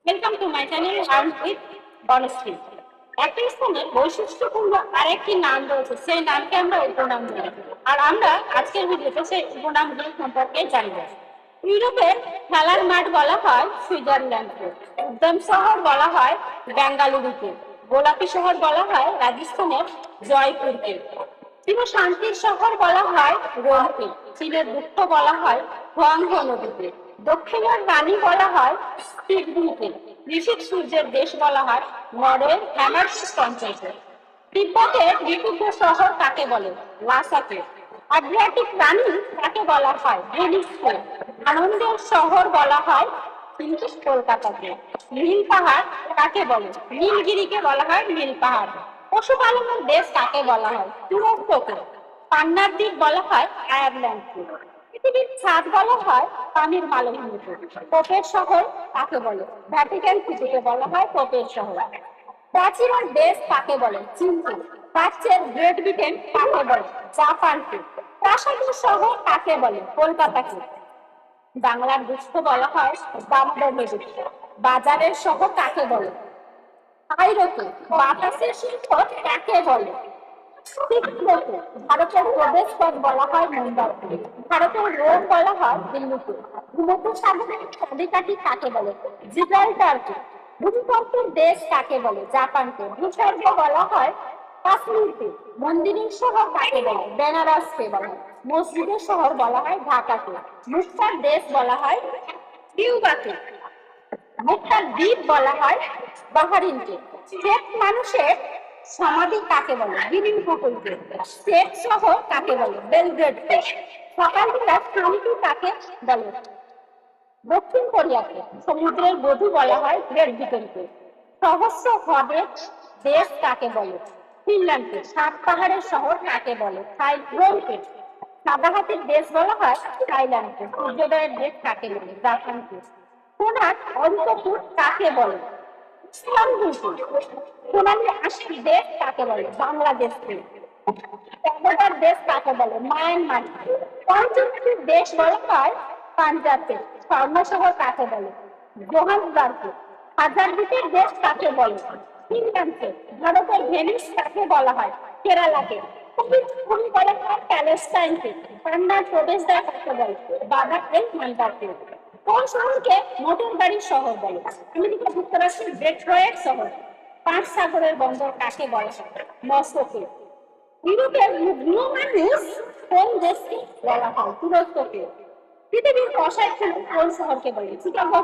Welcome to my channel earn with Banashree. একটা স্থানের বৈশিষ্ট্যপূর্ণ আরেকটি নাম রয়েছে, সেই নামকে আমরা উপনাম বলি। আর আমরা আজকের ভিডিওতে সেই উপনামগুলো সম্পর্কে জানব। ইউরোপের খেলার মাঠ বলা হয় সুইজারল্যান্ডকে, উদ্যান শহর বলা হয় বেঙ্গালুরুকে, গোলাপি শহর বলা হয় রাজস্থানের জয়পুরকে, শান্তির শহর বলা হয় রোমকে, চীনের দুঃখ বলা হয় হুয়াংহো নদীকে, দক্ষিণের রানী বলা হয় সিডনিকে, ঋষিক সূর্যের দেশ বলা হয় নরওয়ের হ্যামারশিস অঞ্চলকে, তিব্বতের বিশুদ্ধ শহর কাকে বলে? লাসাকে, আড্রিয়াটিক রানী কাকে বলা হয়? ভেনিসকে, আনন্দের শহর বলা হয় কিন্তু কলকাতাকে, নীল পাহাড় কাকে বলে? নীলগিরিকে বলা হয় নীল পাহাড়, পশুপালনের দেশ কাকে বলা হয়? তুরস্ককে, পান্নার দ্বীপ বলা হয় আয়ারল্যান্ডকে, পৃথিবীর ছাদ বলা হয় পানির মালভূমিকে, পোপের শহর কাকে বলে? ভ্যাটিকান সিটিকে বলা হয় পোপের শহর, প্রাচীনের দেশ কাকে বলে? চীনকে, প্রাচ্যের গ্রেট ব্রিটেন কাকে বলে? জাপানকে, প্রাসাদের শহর কাকে বলে? কলকাতাকে, বাংলার দুঃস্থ বলা হয় দামোদর নদীকে, বাজারের শহর কাকে বলে? কায়রোকে, বাতাসের শিল্প কাকে বলে? ভারতের প্রবেশ পথ বলা হয় মুম্বাইকে, ভারতের রোম বলা হয় দিল্লিকে, ভূমধ্য সাগরের চাবিকাঠি কাকে বলে? জিব্রাল্টারকে, ভূমিকম্পের দেশ কাকে বলে? জাপানকে, ভূস্বর্গ বলা হয় কাশ্মীরকে, মন্দিরের শহর কাকে বলে? বেনারসকে বলা হয়, মসজিদের শহর বলা হয় ঢাকাকে, মুক্তার দেশ বলা হয় কিউবাকে, মুক্তার দ্বীপ বলা হয় বাহারিনকে, চেক মানুষের সমাধি কাকে বলে? গিরিন পুকুরকে, চেক শহর কাকে বলে? বেলগ্রেডকে, সকালবেলা শান্তি কাকে বলে? দক্ষিণ কোরিয়াকে, সমুদ্রের বধূ বলা হয় গ্রেট ব্রিটেনকে, সহস্র হ্রদের দেশ কাকে বলে? ফিনল্যান্ডকে, সাত পাহাড়ের শহর কাকে বলে? রোমকে, সাদা হাতির দেশ বলা হয় থাইল্যান্ডকে, সূর্যোদয়ের দেশ কাকে বলে? জাপানকে, সোনার অন্তপুর কাকে বলে? সোনালী আশির দেশ কাকে বলে? বাংলাদেশকে, দেবতার দেশ কাকে বলে? মায়ানমার, পঞ্চমীর দেশ বলা হয় পাঞ্জাবকে, স্বর্ণ শহর কাকে বলে? জোহান্সবার্গকে, হাজার দ্বীপের দেশ কাকে বলে? ফিনল্যান্ডকে, ভারতের ভেনিস কাকে বলা হয়? কেরালাকে, ভূমি বলা হয় প্যালেস্টাইনকে, পান্নার প্রবেশদ্বার কাকে বলে? বাবা এল মান্দারকে, কোন শহরকে মোটর গাড়ির শহর বলে? আমেরিকা যুক্তরাষ্ট্রের ডেট্রয়েট শহর, পাঁচ সাগরের বন্দর কাকে বলা হয়? মস্কোকে, ইউরোপের বুনো মানুষ কোন দেশকে বলা হয়? তুরস্ককে, পৃথিবীর কষায় কোন শহরকে বলে? চিকাগো